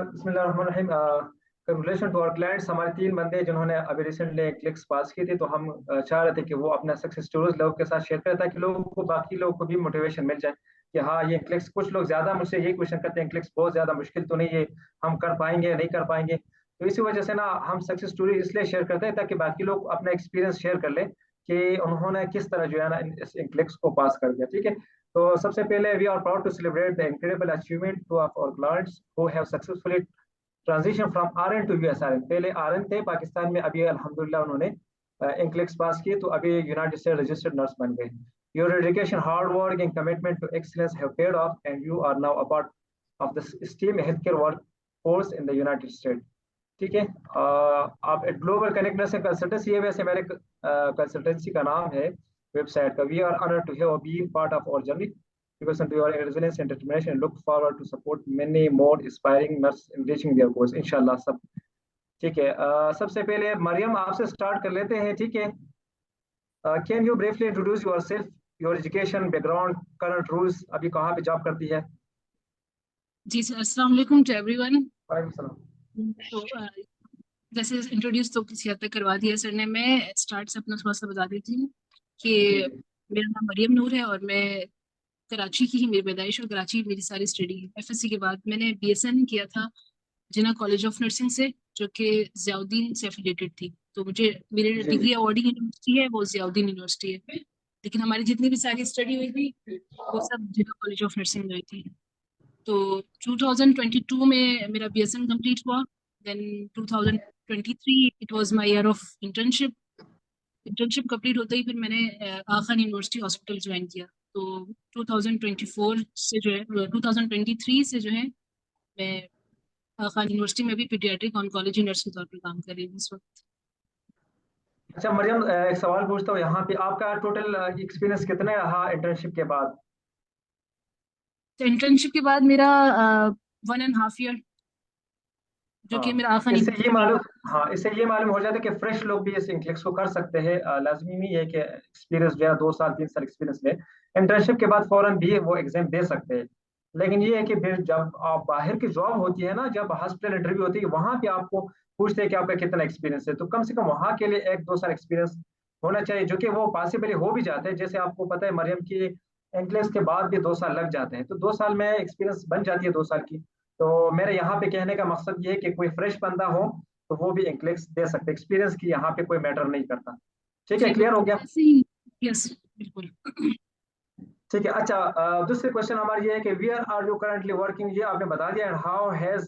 बिस्मिल्लाहिर्रहमानिर्रहीम। Congratulation to our clients. हमारे 3 बंदे जिन्होंने अभी रिसेंटली क्लिक्स पास की थी, तो हम चाह रहे थे कि वो अपना सक्सेस स्टोरीज लोगों के साथ शेयर करें ताकि लोगों को, बाकी लोगों को भी मोटिवेशन मिल जाए कि हाँ, ये क्लिक्स, कुछ लोग ज्यादा मुझसे यही क्वेश्चन करते हैं, क्लिक्स बहुत ज्यादा मुश्किल तो नहीं है, हम कर पाएंगे नहीं कर पाएंगे। तो इसी वजह से ना हम सक्सेस स्टोरी इसलिए शेयर करते हैं ताकि बाकी लोग अपना एक्सपीरियंस शेयर कर ले कि उन्होंने किस तरह जो है ना इन क्लिक्स को पास कर दिया। ठीक है, तो सबसे पहले we are proud to celebrate the incredible achievement two of our clients who have successfully transition from RN to USRN. पहले आरएन थे पाकिस्तान में, अभी अल्हम्दुलिल्लाह उन्होंने इंक्लिक्स पास किए तो अभी यूनाइटेड स्टेट रजिस्टर्ड नर्स बन गए। Your dedication, hard work and commitment to excellence have paid off and you are now a part of the steam health care work force in the United State. ठीक है, आप global कनेक्टनेस and consultancy, ये वैसे मेरे consultancy का नाम है website का। We are honoured to have been part of our journey because of your resilience and determination and look forward to support many more inspiring nurses in reaching their goals इंशाल्लाह सब। ठीक है, सबसे पहले मरियम आपसे स्टार्ट कर लेते हैं। ठीक है, can you briefly introduce yourself, your education background, current rules, अभी कहाँ पे जॉब करती है? जी सर, अस्सलाम वालेकुम टू एवरीवन। वालेकुम सलाम। तो जैसे इंट्रोड्यूस तो किसी हद तक करवा दिया सर ने, मैं स्टार्ट से अपना थोड़ा सा बता देती हूँ कि जी जी। मेरा नाम मरियम नूर है और मैं कराची की ही मेरी पैदाइश, और कराची मेरी सारी स्टडी है। एफएससी के बाद मैंने बीएसएन किया था जिना कॉलेज ऑफ नर्सिंग से, जो कि जियाउद्दीन से एफिलिएटेड थी। तो मुझे मेरी जी जी। डिग्री अवॉर्डिंग यूनिवर्सिटी है वो जियाउद्दीन यूनिवर्सिटी है, लेकिन हमारी जितनी भी सारी स्टडी हुई थी वो सब जिना कॉलेज ऑफ नर्सिंग में हुई थी। तो 2022 में मेरा बीएसएन कंप्लीट हुआ। Then 2023 it was my year of internship. Internship complete होते ही फिर मैंने आखन यूनिवर्सिटी हॉस्पिटल ज्वाइन किया। तो 2024 से जो है 2023 से जो है मैं खान यूनिवर्सिटी में भी पीडियाट्रिक ऑन्कोलॉजी नर्स के तौर पर काम कर रही हूँ इस वक्त। अच्छा मरियम, एक सवाल पूछता हूँ यहाँ पे, आपका टोटल एक्सपीरियंस कितने रहा इंटर्नशिप के बाद? तो इंटर्नशिप के बाद मेरा 1.5 ईयर, जो कि हाँ, मेरा आखिरी इससे ये यूनिवर्सिटी में। मालूम हाँ, इससे ये मालूम हो जाता है कि फ्रेश लोग भी इस इंक्लिक्स को कर सकते हैं। लाजमी नहीं है कि एक्सपीरियंस जो है 2 साल 3 साल एक्सपीरियंस ले, इंटर्नशिप के बाद फौरन भी वो एग्जाम दे सकते हैं। लेकिन ये है कि फिर जब आप बाहर की जॉब होती है ना, जब हॉस्पिटल इंटरव्यू होती है, वहां पे आपको पूछते हैं कि आपका कितना एक्सपीरियंस है, तो कम से कम वहां के लिए 1 2 साल एक्सपीरियंस होना चाहिए, जो कि वो पॉसिबली हो भी जाते हैं। जैसे आपको पता है मरियम की इंक्लिक्स के बाद भी 2 साल लग जाते हैं, तो 2 साल में एक्सपीरियंस बन जाती है 2 साल की। तो मेरे यहाँ पे कहने का मकसद ये है कि कोई फ्रेश बंदा हो तो वो भी इंक्लिक्स दे सकते, एक्सपीरियंस की यहाँ पे कोई मैटर नहीं करता। ठीक है, जी क्लियर हो बिल्कुल, गया? जैसे ही। यस बिल्कुल। ठीक है। अच्छा, दूसरी क्वेश्चन हमारी ये है कि where are you currently working, ये आपने बता दिया, and how has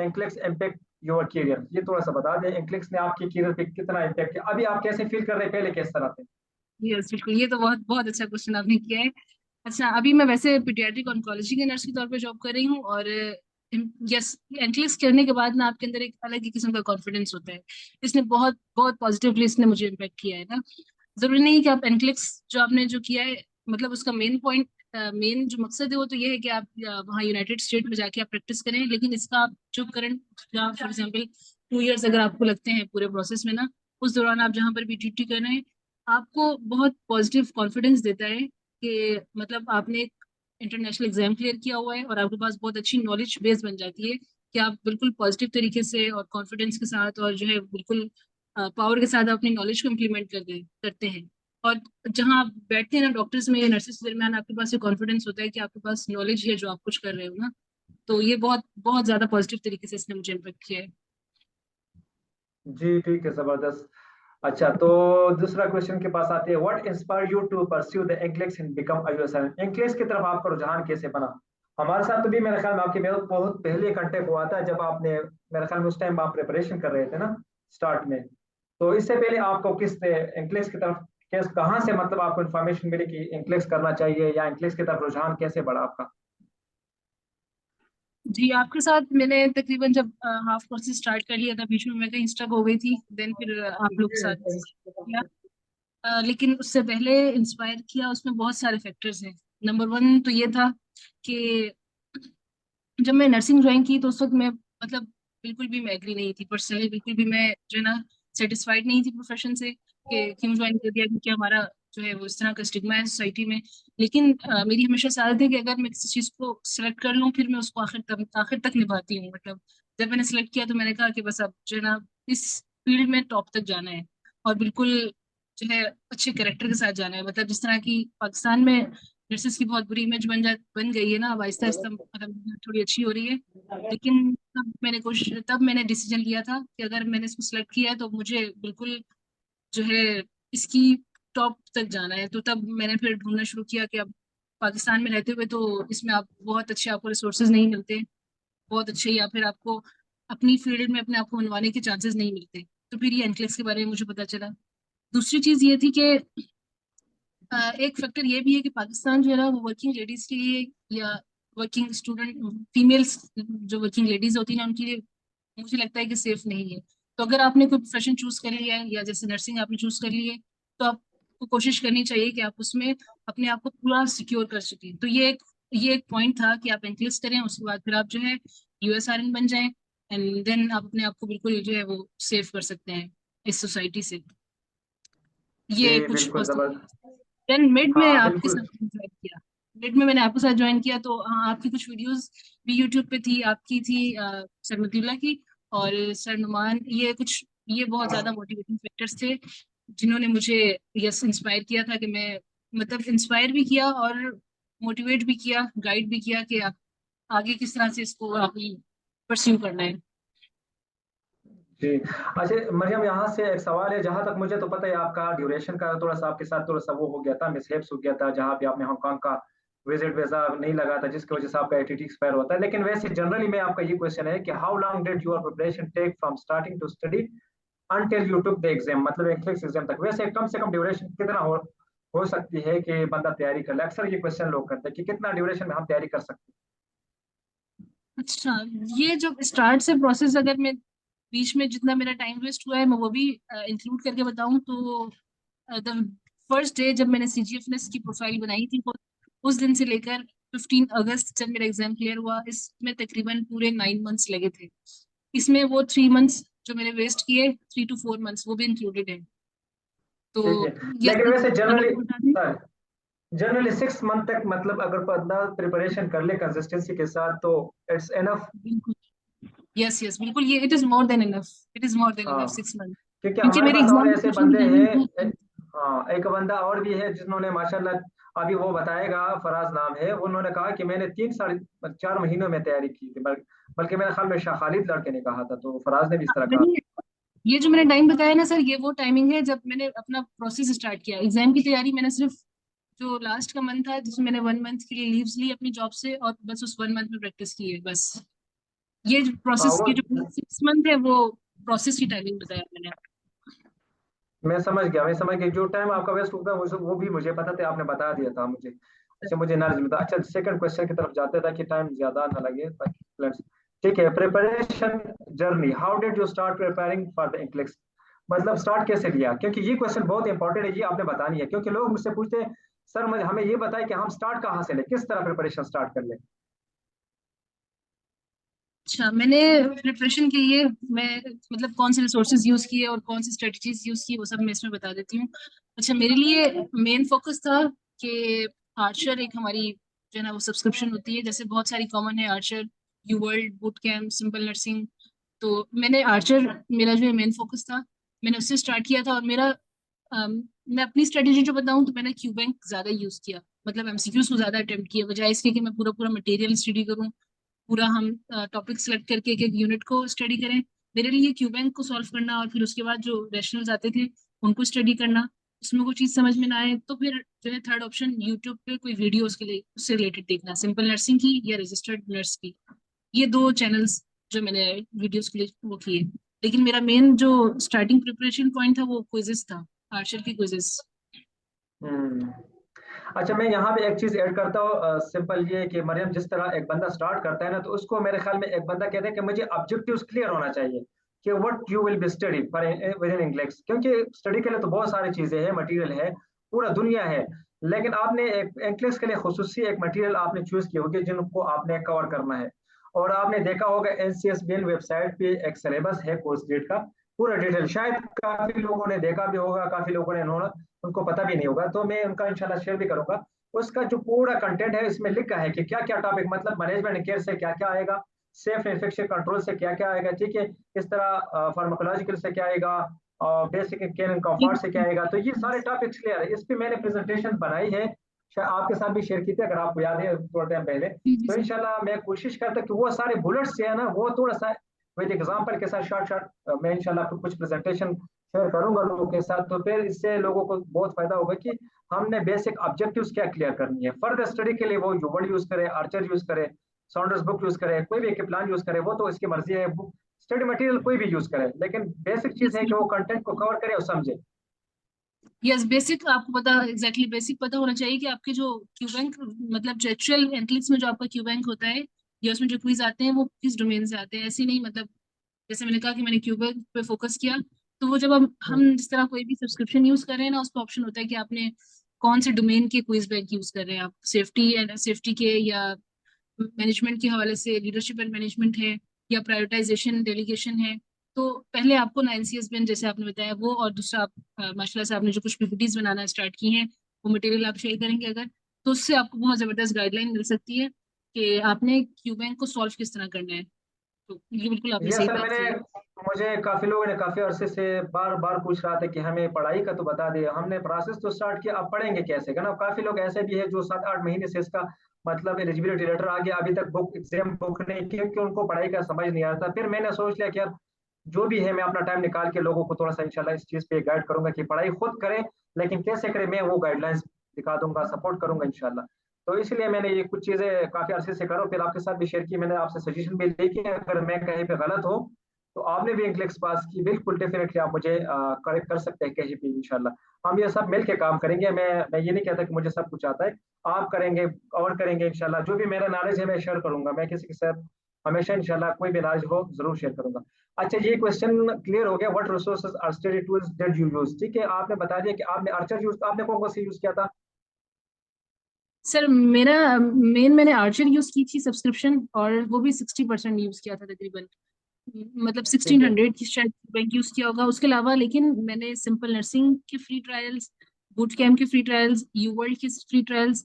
NCLEX impact your career, ये थोड़ा सा बता दें, इंक्लिक्स ने आपके करियर पे कितना इम्पैक्ट किया, अभी आप कैसे फील कर रहे हैं, पहले किस तरह थे? यस बिल्कुल, ये तो बहुत बहुत अच्छा क्वेश्चन आपने किया है। अच्छा, अभी मैं वैसे पीडियाट्रिक ऑन्कोलॉजी के नर्स के तौर पे जॉब कर रही हूँ, और यस, एनक्लेक्स करने के बाद ना आपके अंदर एक अलग ही किस्म का कॉन्फिडेंस होता है। इसने बहुत बहुत पॉजिटिवली इसने मुझे इम्पेक्ट किया है ना। जरूरी नहीं कि आप एनक्लेक्स जो आपने जो किया है, मतलब उसका मेन पॉइंट, मेन जो मकसद है वो तो ये है कि आप वहाँ यूनाइटेड स्टेट में जाके आप प्रैक्टिस करें, लेकिन इसका आप जो करंट, फॉर एग्जाम्पल 2 इयर्स अगर आपको लगते हैं पूरे प्रोसेस में ना, उस दौरान आप जहाँ पर भी ड्यूटी कर रहे हैं, आपको बहुत पॉजिटिव कॉन्फिडेंस देता है कि मतलब आपने एक इंटरनेशनल एग्जाम क्लियर किया हुआ है और आपके पास बहुत अच्छी नॉलेज बेस बन जाती है कि आप बिल्कुल पॉजिटिव तरीके से और कॉन्फिडेंस के साथ और जो है बिल्कुल पावर के साथ अपनी नॉलेज को इम्प्लीमेंट करते हैं। और जहाँ आप बैठते हैं ना डॉक्टर्स में या नर्सेस के दरमियान, आपके पास ये कॉन्फिडेंस होता है कि आपके पास नॉलेज है जो आप कुछ कर रहे हो ना। तो ये बहुत बहुत ज्यादा पॉजिटिव तरीके से इसने मुझे इम्पेक्ट किया है। जी ठीक है, जबरदस्त। अच्छा, तो दूसरा क्वेश्चन के पास आते हैं, what inspire you to pursue the English and become a USN, English की तरफ आपका रुझान कैसे बना? हमारे साथ तो भी मेरे ख्याल में आपके बहुत बहुत पहले कांटेक्ट हुआ था, जब आपने, मेरे ख्याल में उस टाइम आप प्रिपरेशन कर रहे थे ना, स्टार्ट में। तो इससे पहले आपको किस इंग्लिश की तरफ, कैसे, कहाँ से मतलब आपको इन्फॉर्मेशन मिली कि इंग्लिश करना चाहिए, या इंग्लिश की तरफ रुझान कैसे बढ़ा आपका? जी, आपके साथ मैंने तकरीबन जब हाफ कोर्सेज स्टार्ट कर लिया था, बीच में मैं कहीं स्टक हो गई थी, देन फिर आप लोग के साथ किया। लेकिन उससे पहले इंस्पायर किया उसमें बहुत सारे फैक्टर्स हैं। नंबर वन तो ये था कि जब मैं नर्सिंग ज्वाइन की तो उस वक्त मैं मतलब बिल्कुल भी मैं एग्री नहीं थी पर्सनली, बिल्कुल भी मैं जो है ना सेटिस्फाइड नहीं थी प्रोफेशन से कि क्यों ज्वाइन कर दिया, क्योंकि हमारा जो है वो इस तरह का स्टिग्मा है सोसाइटी में। लेकिन मेरी हमेशा आदत है कि अगर मैं किसी चीज़ को सिलेक्ट कर लूँ फिर मैं उसको आखिर तक निभाती हूँ। मतलब जब मैंने सेलेक्ट किया तो मैंने कहा कि बस अब जो है ना इस फील्ड में टॉप तक जाना है, और बिल्कुल जो है अच्छे कैरेक्टर के साथ जाना है। मतलब जिस तरह की पाकिस्तान में नर्सेस की बहुत बुरी इमेज बन गई है ना, अब आहिस्ता आहिस्ता मतलब थोड़ी अच्छी हो रही है। लेकिन तब मैंने डिसीजन लिया था कि अगर मैंने इसको सिलेक्ट किया है तो मुझे बिल्कुल जो है इसकी टॉप तक जाना है। तो तब मैंने फिर ढूंढना शुरू किया कि अब पाकिस्तान में रहते हुए तो इसमें आप बहुत अच्छे आपको रिसोर्सेज नहीं मिलते, बहुत अच्छे, या फिर आपको अपनी फील्ड में अपने आप को मनवाने के चांसेस नहीं मिलते। तो फिर ये एनक्लेक्स के बारे में मुझे पता चला। दूसरी चीज ये थी कि एक फैक्टर ये भी है कि पाकिस्तान जो है ना वो वर्किंग लेडीज के लिए, या वर्किंग स्टूडेंट फीमेल्स जो वर्किंग लेडीज होती है ना उनके लिए मुझे लगता है कि सेफ नहीं है। तो अगर आपने कोई प्रोफेशन चूज कर लिया है, या जैसे नर्सिंग आपने चूज कर ली है, तो आपको कोशिश करनी चाहिए कि आप उसमें अपने आप को पूरा सिक्योर कर सकें। तो ये एक पॉइंट था कि आप एनक्लेस करें, उसके बाद फिर आप जो है यूएसआरएन बन जाएं, एंड देन आप अपने आप को बिल्कुल जो है वो सेव कर सकते हैं इस सोसाइटी से। जी ये कुछ बिल्कुल पर्सनल। जबरदस्त। देन मिड में हाँ आपके बिल्कुल। साथ ज्वाइन किया। मिड में मैंने आपके साथ ज्वाइन किया तो हाँ, आपकी कुछ वीडियोस भी यूट्यूब पे थी, आपकी थी सर मतीउल्लाह की और सर नुमान। ये बहुत ज्यादा मोटिवेटिंग फैक्टर्स थे जिन्होंने मुझे यस इंस्पायर किया था कि मैं, मतलब इंस्पायर भी किया और मोटिवेट भी किया, गाइड भी किया कि आप आगे किस तरह से इसको आपने परस्यू करना है। जी। अच्छा मरियम, यहाँ से एक सवाल है। जहां तक मुझे तो पता है आपका ड्यूरेशन का थोड़ा सा आपके साथ थोड़ा सा वो हो गया था, मिसहेप्स हो गया था, जहाँ पे आपने हांगकांग का विजिट वीजा नहीं लगा था, जिसकी वजह से आपका एटीटी एक्सपायर होता है। लेकिन वैसे जनरली में आपका ये क्वेश्चन है कि how long did your preparation take from starting to study until you took the exam, मतलब एंट्रेंस एग्जाम तक। वैसे कम से कम ड्यूरेशन कितना हो सकती है कि बंदा तैयारी कर ले? अक्सर ये क्वेश्चन लोग करते हैं कि कितना ड्यूरेशन में हम तैयारी कर सकते अच्छा, ये जो स्टार्ट से प्रोसेस, अगर मैं बीच में जितना मेरा टाइम वेस्ट हुआ है मैं वो भी इंक्लूड करके बताऊं तो द फर्स्ट डे जब मैंने सीजीएफएस की प्रोफाइल बनाई थी, उस दिन से लेकर 15 अगस्त जब मेरा एग्जाम क्लियर हुआ, इसमें तकरीबन पूरे 9 मंथ्स लगे थे। इसमें वो 3 मंथ्स जो मैंने वेस्ट किए, 3 to 4 मंथ्स, वो भी इंक्लूडेड है। तो हैं? ठीक है। यस, लेकिन वैसे अगर जनरली मैं बता दूं। सर, जनरली 6 मंथ तक, मतलब अगर बंदा प्रिपरेशन कर ले कंसिस्टेंसी के साथ तो इट्स एनफ। बिल्कुल, यस यस, बिल्कुल, ये it is more than enough, it is more than enough हाँ, 6 मंथ। क्योंकि क्योंकि हमारे मेरे पास और एग्जाम ऐसे प्रिपरेशन की बंदे टाइमिंग हैं बहुत। हाँ, एक बंदा और भी है जिन्होंने माशाल्लाह, अभी वो बताएगा, फराज नाम है, उन्होंने कहा कि मैंने 3 साढ़े 4 महीनों में तैयारी की थी, बल्कि मेरे ख्याल में शाह खालिद लड़के ने कहा था, तो फराज ने भी इस तरह कहा। वही, ये जो मैंने टाइम बताया ना सर, ये वो टाइमिंग है जब मैंने अपना प्रोसेस स्टार्ट किया। एग्जाम की तैयारी मैंने सिर्फ जो लास्ट का मंथ था जिसमें मैंने 1 मंथ के लिए लीव्स ली अपनी जॉब से, और बस उस 1 मंथ में प्रैक्टिस की है बस। ये हाँ प्रोसेस वो की जो 6 मंथ है वो प्रोसेस की टाइमिंग बताया मैंने। मैं समझ गया, जो टाइम आपका वेस्ट होता है वो भी मुझे पता था, आपने बता दिया था मुझे। अच्छा, मुझे नॉलेज में था। अच्छा, सेकंड क्वेश्चन की तरफ जाते ताकि टाइम ज्यादा ना लगे, ताकि let's- ठीक है, preparation journey, how did you start preparing for the NCLEX, मतलब स्टार्ट कैसे लिया? क्योंकि ये क्वेश्चन बहुत इंपॉर्टेंट है, ये आपने बतानी है, क्योंकि लोग मुझसे पूछते हैं सर मुझे हमें ये बताएं कि हम स्टार्ट कहाँ से लें, किस तरह प्रिपरेशन स्टार्ट कर लें। अच्छा, मैंने प्रिपरेशन के लिए मैं मतलब कौन से रिसोर्सेज यूज किए और कौन सी स्ट्रेटजीज यूज की वो सब मैं इसमें बता देती हूँ। अच्छा, मेरे लिए मेन फोकस था कि आर्चर एक हमारी जो है ना वो सब्सक्रिप्शन होती है, जैसे बहुत सारी कॉमन है, Archer, you world, boot camp, simple nursing. तो मैंने आर्चर, मेरा जो है मेन फोकस था, मैंने उससे स्टार्ट किया था। और मेरा मैं अपनी स्ट्रेटेजी जो बताऊं तो मैंने क्यू बैंक ज्यादा यूज किया, मतलब एमसीक्यूज को ज्यादा अटेम्प्ट किया, बजाय इसके कि मैं पूरा पूरा मटेरियल स्टडी करूं, पूरा हम टॉपिक सेलेक्ट करके एक एक यूनिट को स्टडी करें। मेरे लिए क्यू बैंक को सॉल्व करना और फिर उसके बाद जो रैशनल्स आते थे उनको स्टडी करना, उसमें कोई चीज समझ में ना आए तो फिर जो है थर्ड ऑप्शन यूट्यूब पे कोई वीडियो उसके लिए उससे रिलेटेड देखना, सिंपल नर्सिंग की या रजिस्टर्ड नर्स की। ये दो चैनल्स जो मैंने वीडियोस के लिए वो किए। लेकिन मेरा मेन जो स्टार्टिंग प्रिपरेशन पॉइंट था वो क्विजेस था, आर्चर की क्विजेस। हम्म। अच्छा, मैं यहाँ पे एक चीज ऐड करता हूँ, सिंपल ये कि मरियम, जिस तरह एक बंदा स्टार्ट करता है ना, तो उसको मेरे ख्याल में एक बंदा कहता है कि मुझे ऑब्जेक्टिव्स क्लियर होना चाहिए कि what you will be study for with in English, क्योंकि स्टडी के लिए तो बहुत सारी चीजें हैं, मटेरियल है, पूरा दुनिया है। लेकिन आपने एक इंग्लिश के लिए खुसूसी एक मटेरियल आपने चूज की होगी जिनको आपने कवर करना है। और आपने देखा होगा एनसीएसबीएन वेबसाइट पे एक सिलेबस है कोर्स गेट का, पूरा डिटेल, शायद काफी लोगों ने देखा भी होगा, काफी लोगों ने उन्होंने उनको पता भी नहीं होगा, तो मैं उनका इंशाल्लाह शेयर भी करूंगा। उसका जो पूरा कंटेंट है इसमें लिखा है कि क्या क्या टॉपिक, मतलब मैनेजमेंट केयर से क्या क्या आएगा, सेफ इन्फेक्शन कंट्रोल से क्या क्या आएगा, ठीक है, इस तरह फार्माकोलॉजिकल से क्या आएगा, और बेसिक केयर एंड जी कंफर्ट से क्या आएगा। तो ये सारे टॉपिक्स क्लियर है, इस पे मैंने प्रेजेंटेशन बनाई है, शायद आपके साथ भी शेयर की थी अगर आपको याद है थोड़ा टाइम पहले। जी जी तो सर। इंशाल्लाह मैं कोशिश करता कि वो सारे बुलेट्स जो है ना वो थोड़ा सा विद एग्जांपल के साथ शॉर्ट शॉर्ट मैं इंशाल्लाह आपको कुछ प्रेजेंटेशन शेयर करूंगा लोगों के साथ, तो फिर इससे लोगों को बहुत फायदा होगा कि हमने बेसिक ऑब्जेक्टिव्स क्या क्लियर करनी है। फर्दर स्टडी के लिए वो यूवर्ड यूज करे, आर्चर यूज करे, साउंडर्स बुक यूज करे, कोई भी एक प्लान यूज करे, वो तो इसकी मर्जी है, बुक स्टडी मटेरियल कोई भी यूज करे, लेकिन बेसिक चीज यस है कि वो बिल्कुल। कंटेंट को कवर करे और समझे। यस बेसिक आपको पता एग्जैक्टली बेसिक पता होना चाहिए कि आपके जो क्यू बैंक मतलब जो एक्चुअल एंट्रिक्स में जो आपका क्यू बैंक होता है या उसमें जो क्विज आते हैं वो किस डोमेन से आते हैं, ऐसे नहीं मतलब जैसे मैंने कहा कि मैंने क्यू बैंक पे फोकस किया। तो वो जब हम जिस तरह कोई भी सब्सक्रिप्शन यूज कर रहे हैं ना, उसका ऑप्शन होता है कि आपने कौन से डोमेन के क्विज बैंक यूज कर रहे हैं, आप सेफ्टी एंड सेफ्टी के या मैनेजमेंट के हवाले से लीडरशिप एंड मैनेजमेंट है या प्रायोरिटाइजेशन डेलीगेशन है। तो पहले आपको ना एनसीएसबीएन जैसे आपने बताया वो, और दूसरा आप माशाल्लाह से आपने जो कुछ पीपीटीज बनाना स्टार्ट की हैं वो मटेरियल आप शेयर करेंगे अगर, तो उससे आपको बहुत जबरदस्त गाइडलाइन मिल सकती है कि आपने क्यू बैंक को सॉल्व किस तरह करना है। तो ये बिल्कुल आपने ये सही असल बात मैंने की है। मुझे काफी लोगों ने काफी अरसे से बार बार पूछ रहा था कि हमें पढ़ाई का तो बता दिया, हमने प्रोसेस तो स्टार्ट किया, अब पढ़ेंगे कैसे का ना। काफी लोग ऐसे भी है जो 7-8 महीने से इसका मतलब एलिजिबिलिटी लेटर आ गया, अभी तक बुक एग्जाम बुक नहीं की क्योंकि उनको पढ़ाई का समझ नहीं आता। फिर मैंने सोच लिया कि यार जो भी है मैं अपना टाइम निकाल के लोगों को थोड़ा सा इंशाल्लाह इस चीज पे गाइड करूंगा कि पढ़ाई खुद करें, लेकिन कैसे करें मैं वो गाइडलाइंस दिखा दूंगा, सपोर्ट करूंगा इंशाल्लाह। तो इसलिए मैंने ये कुछ चीजें काफी अरसे से करो, फिर आपके साथ भी शेयर की, मैंने आपसे सजेशन भी ली कि अगर मैं कहीं पे गलत हो तो आपने भी इंक्लेक्स पास की, बिल्कुल डेफिनेटली आप मुझे करेक्ट कर सकते हैं कहीं भी इंशाल्लाह। हम ये सब मिल के काम करेंगे, मैं ये नहीं कहता कि मुझे सब कुछ आता है, आप करेंगे और करेंगे इंशाल्लाह। जो भी मेरा नॉलेज है मैं शेयर करूंगा, मैं किसी के साथ हमेशा इंशाल्लाह कोई भी नॉलेज हो जरूर शेयर करूंगा। अच्छा ये क्वेश्चन क्लियर हो गया, what resources are study tools that you use, ठीक है, आपने बता दिया कि आपने आर्चर यूज, आपने कौन कौन सी यूज किया था। सर मेरा मैंने आर्चर यूज की थी सब्सक्रिप्शन, और वो भी 60% यूज किया था तकरीबन, मतलब ठीक है। 1600 की शायद बैंक यूज किया होगा उसके अलावा। लेकिन मैंने सिंपल नर्सिंग के फ्री ट्रायल्स, बूट कैम्प के फ्री ट्रायल्स, यू वर्ल्ड के फ्री ट्रायल्स,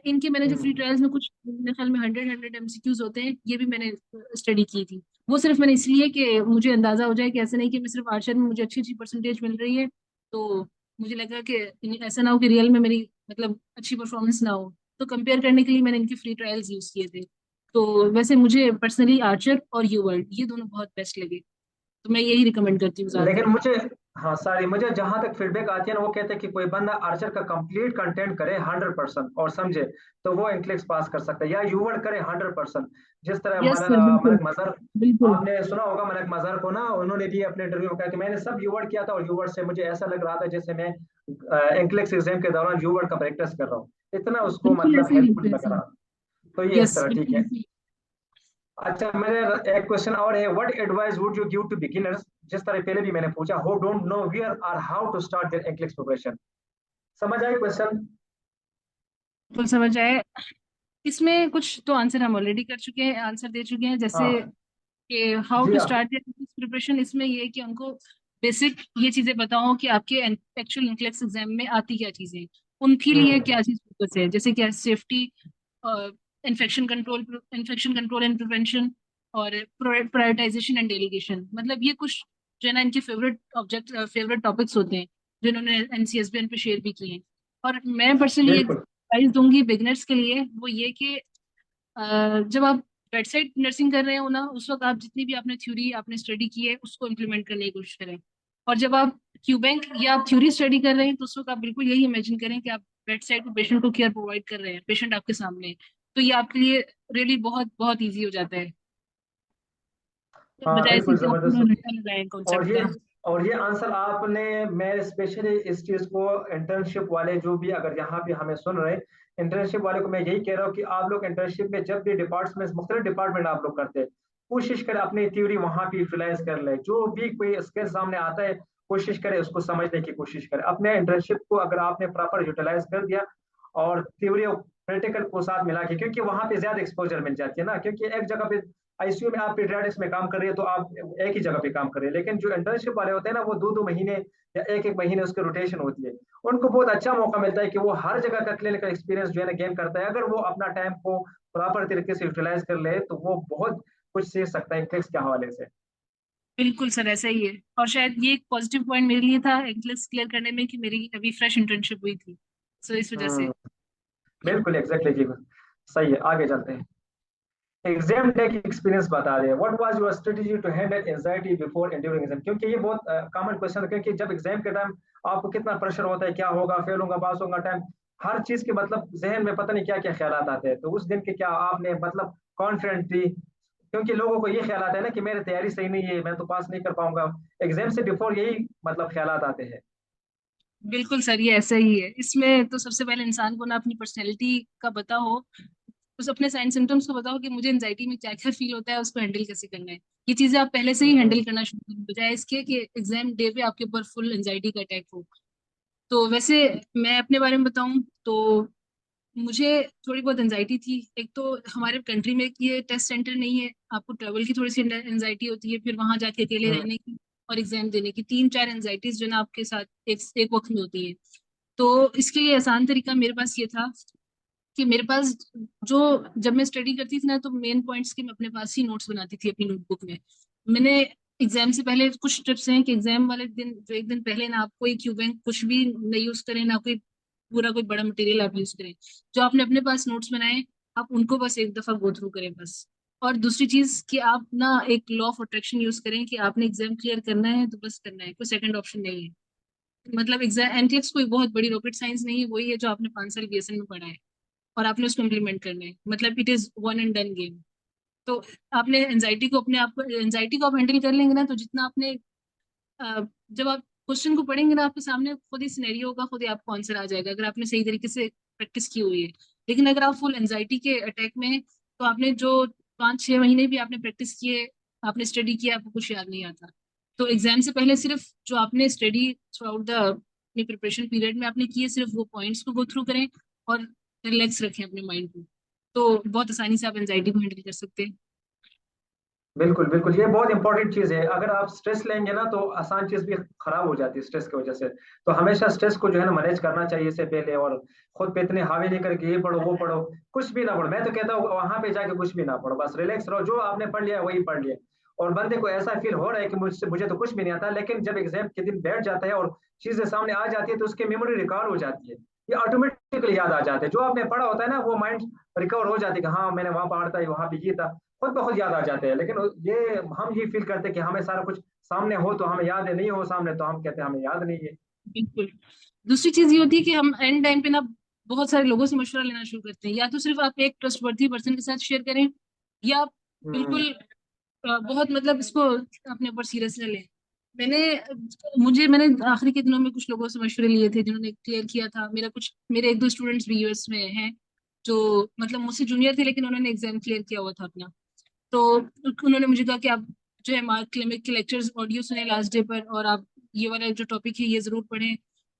इनके मैंने जो फ्री हम्म। ट्रायल्स में कुछ मेरे ख्याल में 100 एमसीक्यूज होते हैं, ये भी मैंने स्टडी की थी। वो सिर्फ मैंने इसलिए कि मुझे अंदाजा हो जाए कि ऐसा नहीं कि मैं सिर्फ आर्चर में मुझे अच्छी अच्छी परसेंटेज मिल रही है तो मुझे लगा कि ऐसा ना हो कि रियल में मेरी मतलब अच्छी परफॉर्मेंस ना हो, तो कंपेयर करने के लिए मैंने इनके फ्री ट्रायल्स यूज किए थे। तो वैसे मुझे पर्सनली आर्चर और यू वर्ल्ड ये दोनों बहुत बेस्ट लगे, तो मैं यही रिकमेंड करती हूँ लेकिन ज्यादातर। मुझे, हाँ सारी मुझे जहां तक फीडबैक आती है ना वो कहते हैं कि कोई बंदा आर्चर का कंप्लीट कंटेंट करे 100% और समझे तो वो इंक्लिक्स पास कर सकता है, या यूवर्ड करे 100%। जिस तरह यस सर बिल्कुल मलक मजहर, बिल्कुल। आपने सुना होगा मलक मजहर को ना, उन्होंने भी अपने इंटरव्यू में कहा कि मैंने सब यूवर्ड किया था और यूवर्ड से मुझे ऐसा लग रहा था जैसे मैं इंक्लिक्स एग्जाम के दौरान यूवर्ड का प्रैक्टिस कर रहा हूँ, इतना उसको बिल्कुल मतलब ऐसे ही हेल्पफुल होता है लग सर। रहा। तो ये इस यस तरह ठीक बिल्कुल है। ऐसे ही। अच्छा मेरे एक क्वेश्चन और है, what advice would you give to beginners, जिस तरह पहले भी मैंने पूछा, हु डोंट नो वेयर और how to start their English preparation. समझ आई क्वेश्चन। बिल्कुल समझ आए। इसमें कुछ तो आंसर हम ऑलरेडी कर चुके हैं, आंसर दे चुके हैं, जैसे हाँ कि हाउ जी टू हाँ। Start preparation. इसमें ये है कि उनको बेसिक ये चीजें पता हो कि आपके एक्चुअल इंटेलेक्स एग्जाम में आती क्या चीजें, उनके लिए हम्म। क्या चीज फोकस है, जैसे क्या safety, infection control and prevention, और प्रायोरिटाइजेशन एंड डेलीगेशन। मतलब ये कुछ जो है ना इनके फेवरेट टॉपिक्स होते हैं जो इन्होंने एनसीएसबीएन पे शेयर भी किए हैं। और मैं पर्सनली बिल्कुल। एडवाइस दूंगी बिगनर्स के लिए, वो ये कि जब आप बेडसाइड नर्सिंग कर रहे हो ना, उस वक्त आप जितनी भी आपने थ्योरी आपने स्टडी की है उसको इम्प्लीमेंट करने की कोशिश करें। और जब आप क्यूबैंक या आप थ्योरी स्टडी कर रहे हैं तो उस वक्त आप बिल्कुल यही इमेजिन करें कि आप बेड साइड पे पेशेंट को केयर प्रोवाइड कर रहे हैं, पेशेंट आपके सामने है। तो ये आपके लिए रियली बहुत बहुत ईजी हो जाता है, हाँ बजाय से बिल्कुल कि आप पूरा जबरदस्त। रटने लगाए और कॉन्सेप्ट ये का। और ये आंसर आपने, मैं स्पेशली इस चीज को इंटर्नशिप वाले जो भी अगर यहाँ भी हमें सुन रहे हैं, इंटर्नशिप वाले को मैं यही कह रहा हूँ कि आप लोग इंटर्नशिप में जब भी डिपार्टमेंट मुख्तलिफ डिपार्टमेंट आप लोग करते हैं, कोशिश करें अपनी थ्योरी वहां पे यूटिलाइज कर ले, जो भी कोई स्किल सामने आता है कोशिश करें उसको समझने की कोशिश करें। अपने इंटर्नशिप को अगर आपने प्रॉपर यूटिलाइज कर दिया और थ्योरी और प्रैक्टिकल को साथ मिला के, क्योंकि वहां पे ज्यादा एक्सपोजर मिल जाती है ना, क्योंकि एक जगह पे आईसीयू में आप पीडियाट्रिक्स में काम कर रहे हैं तो आप एक ही जगह पे काम कर रहे हैं, लेकिन जो इंटर्नशिप वाले होते हैं ना वो 2-2 महीने या 1-1 महीने उसके रोटेशन होती है, उनको बहुत अच्छा मौका मिलता है कि वो हर जगह का क्लिनिकल एक्सपीरियंस जो है ना गेन करता है। अगर वो अपना टाइम को प्रॉपर तरीके से यूटिलाइज कर ले तो वो बहुत कुछ सीख सकता है इंक्लिक्स के हवाले से। बिल्कुल सर, ऐसा ही है। और शायद ये एक पॉजिटिव पॉइंट मेरे लिए था एंट्रेंस क्लियर करने में कि मेरी अभी फ्रेश इंटर्नशिप हुई थी, सो इस वजह से। हम्म, बिल्कुल एग्जैक्टली जी। सही है, आगे चलते हैं। एग्जाम डे की एक्सपीरियंस बता रहे हैं, what was your strategy to handle anxiety before and during exam, क्योंकि ये बहुत कॉमन क्वेश्चन है, क्योंकि जब एग्जाम के टाइम आपको कितना प्रेशर होता है, क्या होगा, फेल होगा, पास होगा, टाइम हर चीज के मतलब जहन में पता नहीं क्या क्या ख्याल आते हैं। तो उस दिन के क्या आपने मतलब कॉन्फिडेंट थी, क्योंकि लोगों को ये ख्याल आता है ना कि मेरी तैयारी सही नहीं है, मैं तो पास नहीं कर पाऊंगा, एग्जाम से बिफोर यही मतलब ख्याल आते हैं। बिल्कुल सर, ये ऐसा ही है। इसमें तो सबसे पहले इंसान को ना अपनी पर्सनैलिटी का पता हो, उस अपने साइन सिम्टम्स को बताओ कि मुझे एंजाइटी में क्या क्या फील होता है, उसको हैंडल कैसे करना है। ये चीजें आप पहले से ही हम्म, हैंडल करना शुरू करें, बजाय इसके कि एग्जाम डे पे आपके ऊपर फुल एंजाइटी का अटैक हो। तो वैसे मैं अपने बारे में बताऊं तो मुझे थोड़ी बहुत एंजाइटी थी। एक तो हमारे कंट्री में ये टेस्ट सेंटर नहीं है, आपको ट्रेवल की थोड़ी सी एंजाइटी होती है, फिर वहां जाके अकेले हम्म, रहने की और एग्जाम देने की, तीन चार एंजाइटीज जो ना आपके साथ एक वक्त में होती है। तो इसके लिए आसान तरीका मेरे पास ये था कि मेरे पास जो जब मैं स्टडी करती थी ना, तो मेन पॉइंट्स के मैं अपने पास ही नोट्स बनाती थी अपनी नोटबुक में। मैंने एग्जाम से पहले कुछ टिप्स हैं कि एग्जाम वाले दिन जो एक दिन पहले ना आप कोई क्यू बैंक कुछ भी नहीं यूज करें, ना कोई पूरा कोई बड़ा मटेरियल आप यूज करें। जो आपने अपने पास नोट्स बनाए, आप उनको बस एक दफा गो थ्रू करें बस। और दूसरी चीज कि आप ना एक लॉ ऑफ अट्रैक्शन यूज करें कि आपने एग्जाम क्लियर करना है तो बस करना है, कोई सेकंड ऑप्शन नहीं है। मतलब एग्जाम एनटीएक्स कोई बहुत बड़ी रॉकेट साइंस नहीं है, वही है जो आपने 5 साल बीएसएन में पढ़ा है और आपने उसको इम्प्लीमेंट करना है। मतलब it is one and done game. तो आपने एंजाइटी को अपने आप को एंजाइटी को आप हैंडल कर लेंगे ना, तो जितना आपने जब आप क्वेश्चन को पढ़ेंगे ना, आपके सामने खुद ही सिनेरियो होगा, खुद ही आपको आंसर आ जाएगा अगर आपने सही तरीके से प्रैक्टिस की हुई है। लेकिन अगर आप फुल एंजाइटी के अटैक में हैं, तो आपने जो 5-6 महीने भी आपने प्रैक्टिस किए, आपने स्टडी किया, आपको कुछ याद नहीं आता। तो एग्जाम से पहले सिर्फ जो आपने स्टडी थ्रू आउट द अपनी प्रिपरेशन पीरियड में आपने किए, सिर्फ वो पॉइंट्स को गो थ्रू करें और रिलैक्स रखें अपने माइंड को। तो बहुत आसानी से आप एंजाइटी को हैंडल कर सकते हैं। बिल्कुल बिल्कुल, ये बहुत इंपॉर्टेंट चीज है। अगर आप स्ट्रेस लेंगे ना तो आसान चीज भी खराब हो जाती है स्ट्रेस की वजह से। तो हमेशा स्ट्रेस को जो है ना मैनेज करना चाहिए इससे पहले, और खुद पे इतने हावी नहीं करके ये पढ़ो वो पढ़ो, कुछ भी ना पढ़ो। मैं तो कहता हूँ वहां पे जाके कुछ भी ना पढ़ो, बस रिलैक्स रहो, जो आपने पढ़ लिया वही पढ़ लिया। और बंदे को ऐसा फील हो रहा है कि मुझसे मुझे तो कुछ भी नहीं आता, लेकिन जब एग्जाम के दिन बैठ जाता है और चीजें सामने आ जाती है तो उसकी मेमोरी रिकॉर्ड हो जाती है, ये ऑटोमेटिकली याद आ जाते हैं। जो आपने पढ़ा होता है ना वो माइंड रिकवर हो जाती है कि हाँ मैंने वहां पढ़ा था, वहां पे ये था, खुद ब खुद याद आ जाते हैं। लेकिन ये हम ये फील करते हैं कि हमें सारा कुछ सामने हो तो हमें याद है, नहीं हो सामने तो हम कहते हैं हमें याद नहीं है। बिल्कुल। दूसरी चीज ये होती है कि हम एंड टाइम पे ना बहुत सारे लोगों से मशवरा लेना शुरू करते हैं। या तो सिर्फ आप एक ट्रस्टवर्थी पर्सन के साथ शेयर करें, या आप हम्म, बिल्कुल बहुत मतलब इसको अपने ऊपर सीरियस ले लें। मैंने आखिरी के दिनों में कुछ लोगों से मशवरे लिए थे जिन्होंने क्लियर किया था। मेरे एक दो स्टूडेंट्स भी यूएस में हैं जो मतलब मुझसे जूनियर थे, लेकिन उन्होंने एग्जाम क्लियर किया हुआ था अपना। तो उन्होंने मुझे कहा कि आप जो है मार्क क्लिनिक के लेक्चर्स ऑडियो सुने लास्ट डे पर, और आप ये वाला जो टॉपिक है ये जरूर पढ़ें।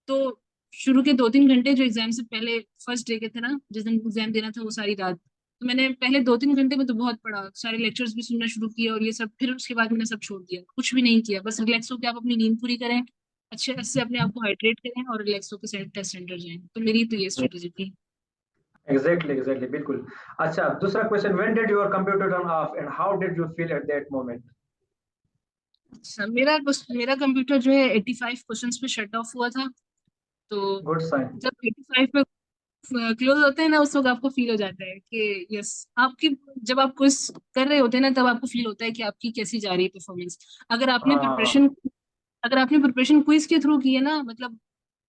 तो शुरू के 2-3 घंटे जो एग्जाम से पहले फर्स्ट डे के थे ना, जिस दिन एग्जाम देना था, वो सारी रात तो मैंने पहले 2-3 घंटे में तो बहुत पढ़ा, सारे लेक्चर्स भी सुनना शुरू किया और ये सब। फिर उसके बाद मैंने सब छोड़ दिया, कुछ भी नहीं किया, बस रिलैक्स होकर आप अपनी नींद पूरी करें, अच्छे से अपने आप को हाइड्रेट करें और रिलैक्स होकर टेस्ट सेंटर जाएं। तो मेरी तो ये स्ट्रेटेजी थी। एग्जैक्टली एग्जैक्टली, बिल्कुल। अच्छा, दूसरा question, when did your computer turn off and how did you feel at that moment? अच्छा, मेरा कंप्यूटर जो है 85 क्वेश्चंस पे शट ऑफ हुआ था। तो गुड साइन। जब 85 पे क्लोज होते हैं ना, उस वक्त आपको फील हो जाता है कि यस आपकी, जब आप क्विज कर रहे होते हैं ना, तब आपको फील होता है कि आपकी कैसी जा रही है परफॉर्मेंस। अगर आपने हाँ, प्रिपरेशन अगर आपने प्रिपरेशन क्विज के थ्रू की है ना, मतलब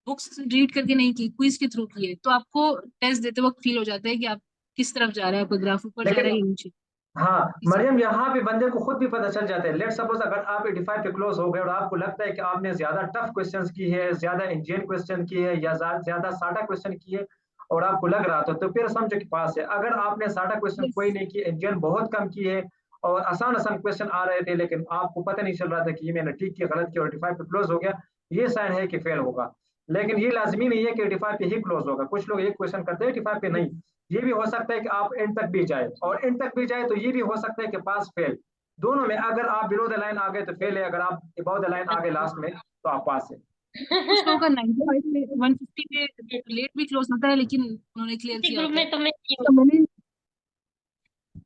बुक्स रीड करके नहीं की, क्विज के थ्रू की है, तो आपको टेस्ट देते वक्त फील हो जाता है कि आप किस तरफ जा रहे हैं, आपका ग्राफ ऊपर जा लेकिन रहा है या नीचे। हाँ जी। मरियम, यहाँ पे बंदे को खुद भी पता चल जाता है। लेट सपोज अगर आप 85 पे क्लोज हो गए और आपको लगता है कि आपने ज्यादा टफ क्वेश्चंस की है, ज्यादा इंडियन क्वेश्चन की है, या ज्यादा सादा क्वेश्चन की है, और आपको लग रहा था, तो फिर समझो कि पास है। अगर आपने सादा क्वेश्चन यस। कोई नहीं की, इंडियन बहुत कम की है, और आसान आसान क्वेश्चन आ रहे थे, लेकिन आपको पता नहीं चल रहा था कि ये मैंने ठीक किया गलत किया और 85 पे क्लोज हो गया, ये साइन है कि फेल होगा। लेकिन ये लाजमी नहीं है कि 85 पे ही क्लोज होगा। कुछ लोग एक क्वेश्चन करते हैं 85 पे नहीं, ये भी हो सकता है कि आप एंड तक भी जाए, और एंड तक भी जाए तो ये भी हो सकता है कि पास फेल। दोनों में अगर आप बिलो द लाइन आ गए तो फेल है, अगर आप अबव द लाइन आ गए लास्ट में तो आप पास है। कुछ लोगों का 95 में 150 पे लेट भी क्लोज होता है, लेकिन उन्होंने क्लियर इसी किया ग्रुप होता है। में तो मैं थी। तो मैंने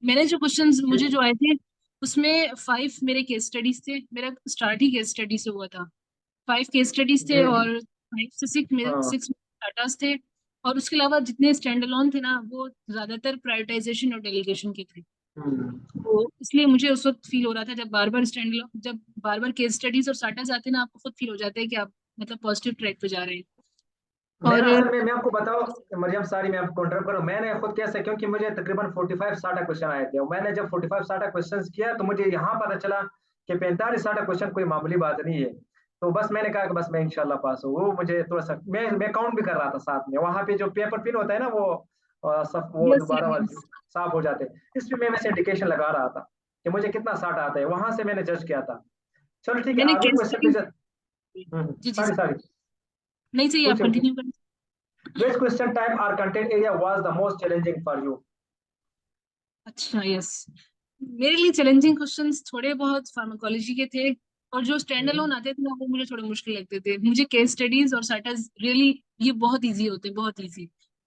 मैंने जो क्वेश्चंस मुझे जो आए थे, उसमें 5 मेरे केस स्टडीज थे, मेरा स्टार्ट ही केस स्टडी से हुआ था। 5 केस स्टडीज थे जी जी। और 5 से 6 में हाँ। 6 डाटास थे। और उसके अलावा जितने स्टैंड अलोन थे ना, वो ज्यादातर प्रायोरिटाइजेशन और डेलीगेशन के थे। हम्म। तो इसलिए मुझे उस वक्त फील हो रहा था, जब बार बार केस स्टडीज और साटास आते हैं ना, आपको खुद फील हो जाता है कि आप मतलब पॉजिटिव ट्रैक पे जा रहे हैं। मेरा और असल में, मैं आपको बताऊं मरियम, सारी मैं आपको इंटरप्ट करूं, मैंने खुद कैसे, क्योंकि मुझे तकरीबन 45-60 क्वेश्चन आए थे, और मैंने जब 45-60 क्वेश्चन किया तो मुझे यहाँ पता चला कि 45-60 क्वेश्चन कोई मामूली बात नहीं है। तो बस मैंने कहा कि बस मैं इंशाल्लाह पास हूँ। वो मुझे थोड़ा सा, मैं काउंट भी कर रहा था साथ में, वहां पे जो पेपर पिन होता है ना, वो सब वो यस दोबारा सर, यस। साफ हो जाते हैं, इसमें मैं वैसे इंडिकेशन लगा रहा था कि मुझे कितना 60 आता है, वहां से मैंने जज किया था। चलो ठीक है, मैंने आगे केस क्वेश्चन पे स्टडीज। जी जी सॉरी सर। सॉरी, नहीं चाहिए, आप पूछिए पूछिए। कंटिन्यू करें। Which question type or content area was the most challenging for you? अच्छा, यस। मेरे लिए चैलेंजिंग क्वेश्चंस थोड़े बहुत फार्माकोलॉजी के थे। और जो स्टैंड अलोन हम्म। आते थे ना, वो मुझे थोड़े मुश्किल लगते थे। मुझे केस स्टडीज और साटास रियली, ये बहुत इजी होते हैं, बहुत इजी।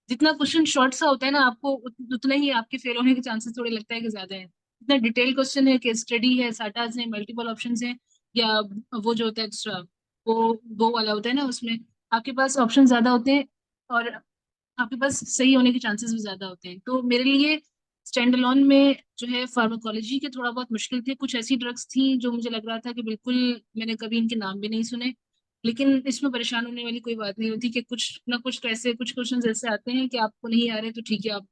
जितना क्वेश्चन शॉर्ट सा होता है ना, आपको उतना ही आपके फेल होने के चांसेस थोड़े लगता है कि ज्यादा है। इतना डिटेल क्वेश्चन है, केस स्टडी है, साटास है, मल्टीपल ऑप्शंस है, या वो जो होता है दूसरा, वो वाला होता है ना, उसमें आपके पास ऑप्शन ज्यादा होते हैं और आपके पास सही होने के चांसेस भी ज्यादा होते हैं। तो मेरे लिए स्टैंड अलोन में जो है फार्माकोलॉजी के थोड़ा बहुत मुश्किल थे। कुछ ऐसी ड्रग्स थी जो मुझे लग रहा था कि बिल्कुल मैंने कभी इनके नाम भी नहीं सुने। लेकिन इसमें परेशान होने वाली कोई बात नहीं होती कि कुछ ना कुछ तो ऐसे कुछ क्वेश्चन ऐसे आते हैं कि आपको नहीं आ रहे तो ठीक है, आप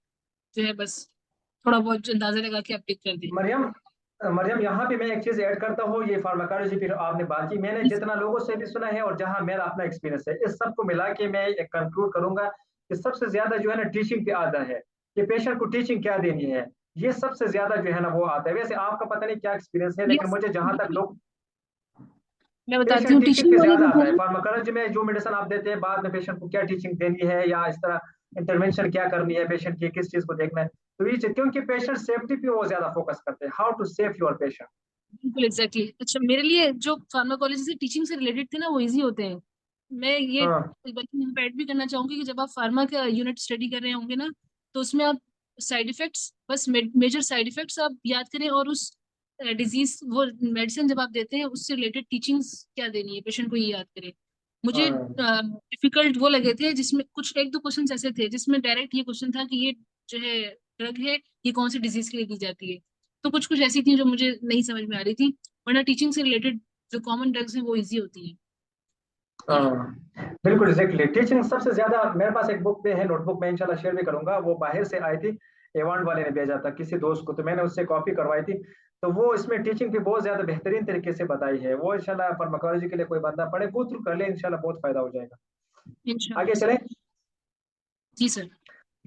जो है बस थोड़ा बहुत अंदाजा लगा के आप टिक कर दें। मरियम, मरियम यहाँ पे मैं एक चीज ऐड करता हूँ, ये फार्माकोलॉजी फिर आपने बात की, मैंने जितना लोगों से भी सुना है और जहाँ मेरा अपना एक्सपीरियंस है, इस सबको मिला के मैं एक कंक्लूड करूंगा कि सबसे ज्यादा जो है ना टीचिंग पे आता है, कि पेशेंट को टीचिंग क्या देनी है, ये सबसे ज्यादा जो है ना वो आता है। वैसे आपका पता नहीं क्या एक्सपीरियंस है, लेकिन यस, मुझे जहां तक लोग, मैं बताती पेशेंट हूँ टीचिंग टीचिंग पे वाले ज्यादा जो आता है है। ना। फार्माकोलॉजी में जो मेडिसिन आप देते हैं, बाद में पेशेंट को क्या टीचिंग देनी है, या इस तरह इंटरवेंशन क्या करनी है, पेशेंट की किस चीज को देखना है, तो ये क्योंकि पेशेंट सेफ्टी पे वो ज्यादा फोकस करते हैं, how to save your patient. बिल्कुल एग्जैक्टली। अच्छा, मेरे लिए जो फार्माकोलॉजी से टीचिंग से रिलेटेड थे ना, वो इजी होते हैं। मैं ये हाँ। बल्कि यहाँ पे ऐड भी करना चाहूंगी कि जब आप फार्मा का यूनिट स्टडी कर रहे होंगे ना, तो उसमें आप साइड इफेक्ट्स, बस मेजर साइड इफेक्ट्स आप याद करें, और उस डिजीज, वो मेडिसिन जब आप देते हैं उससे रिलेटेड टीचिंग्स क्या देनी है पेशेंट को, ये याद करें। मुझे हाँ। डिफिकल्ट वो लगे थे जिसमें कुछ एक दो क्वेश्चन ऐसे थे जिसमें डायरेक्ट ये क्वेश्चन था कि ये जो है ड्रग है, ये कौन सी डिजीज के लिए दी जाती है। तो कुछ कुछ ऐसी थी जो मुझे नहीं समझ में आ रही थी। वरना टीचिंग से रिलेटेड जो कॉमन ड्रग्स हैं वो इजी होती हैं। हाँ बिल्कुल एग्जैक्टली, टीचिंग सबसे ज्यादा, मेरे पास एक बुक पे है, नोटबुक में इंशाल्लाह शेयर भी करूंगा, वो बाहर से आई थी, एवान वाले ने भेजा था किसी दोस्त को, तो मैंने उससे कॉपी करवाई थी। तो वो इसमें टीचिंग भी बहुत ज्यादा बेहतरीन तरीके से बताई है, वो इंशाल्लाह फार्माकोलॉजी के लिए कोई बंदा पढ़े, गो थ्रू कर ले, इंशाल्लाह बहुत फायदा हो जाएगा। इंशाल्लाह आगे सर। चलें। जी सर।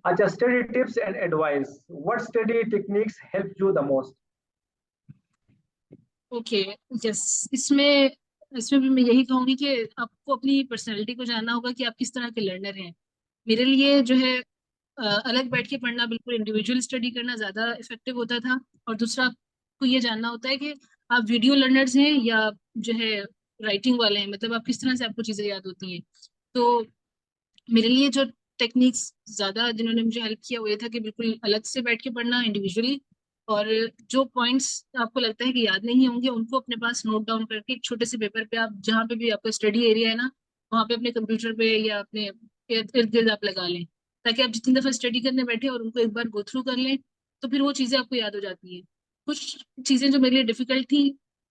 अच्छा, study tips and advice, what study techniques help you the most? Okay. Yes. इसमें इसमें भी मैं यही कहूंगी कि आपको अपनी पर्सनैलिटी को जानना होगा कि आप किस तरह के लर्नर हैं। मेरे लिए जो है अलग बैठ के पढ़ना, बिल्कुल इंडिविजुअल स्टडी करना ज्यादा इफेक्टिव होता था। और दूसरा, आपको ये जानना होता है कि आप वीडियो लर्नर्स हैं या जो है राइटिंग वाले हैं, मतलब आप किस तरह से आपको चीजें याद होती हैं। तो मेरे लिए जो टेक्निक्स ज्यादा जिन्होंने मुझे हेल्प किया वो ये था कि बिल्कुल अलग से बैठ के पढ़ना इंडिविजुअली। और जो पॉइंट्स आपको लगता है कि याद नहीं होंगे, उनको अपने पास नोट डाउन करके एक छोटे से पेपर पे, आप जहाँ पे भी आपका स्टडी एरिया है ना, वहाँ पे अपने कंप्यूटर पे या अपने इर्द इर्द गिर्द आप लगा लें, ताकि आप जितनी दफा स्टडी करने बैठे और उनको एक बार गो थ्रू कर लें, तो फिर वो चीजें आपको याद हो जाती हैं। कुछ चीजें जो मेरे लिए डिफिकल्ट थी,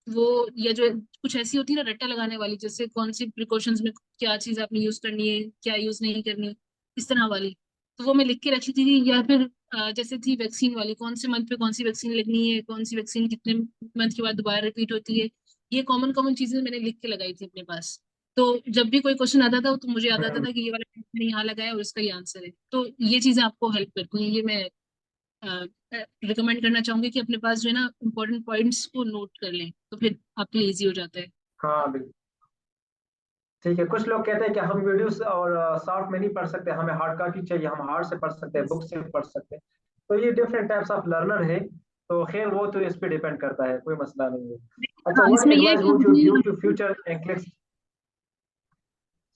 वो, या जो कुछ ऐसी होती है ना रट्टा लगाने वाली, जैसे कौन सी प्रिकॉशंस में क्या चीज आपने यूज करनी है, क्या यूज नहीं करनी, इस तरह वाली, तो वो मैं लिख के रखी थी। या फिर जैसे थी वैक्सीन वाली, कौन से मंथ पे कौन सी वैक्सीन लगनी है, कौन सी वैक्सीन कितने मंथ के बाद दोबारा रिपीट होती है, ये कॉमन कॉमन चीजें मैंने लिख के लगाई थी अपने पास। तो जब भी कोई क्वेश्चन आता था तो मुझे याद आता था कि ये वाला मैंने यहाँ लगाया और इसका ये आंसर है। तो ये चीजें आपको हेल्प करती हैं, ये मैं रिकमेंड करना चाहूंगी कि अपने पास जो है ना इंपॉर्टेंट पॉइंट्स को नोट कर लें, तो फिर आपके लिए इजी हो जाता है। हाँ बिल्कुल। ठीक है, कुछ लोग कहते हैं कि हम वीडियोस और सॉफ्ट में नहीं पढ़ सकते, हमें हार्ड कॉपी चाहिए, हम हार्ड से पढ़ सकते हैं, Yes. बुक से पढ़ सकते हैं। तो ये डिफरेंट टाइप्स ऑफ लर्नर है, तो खैर वो तो इस पे डिपेंड करता है, कोई मसला नहीं है। अच्छा, हाँ, व्हाट इसमें ये है एडवाइस कि वुड यू गिव अपनी, टू फ्यूचर एंक्लिक्स?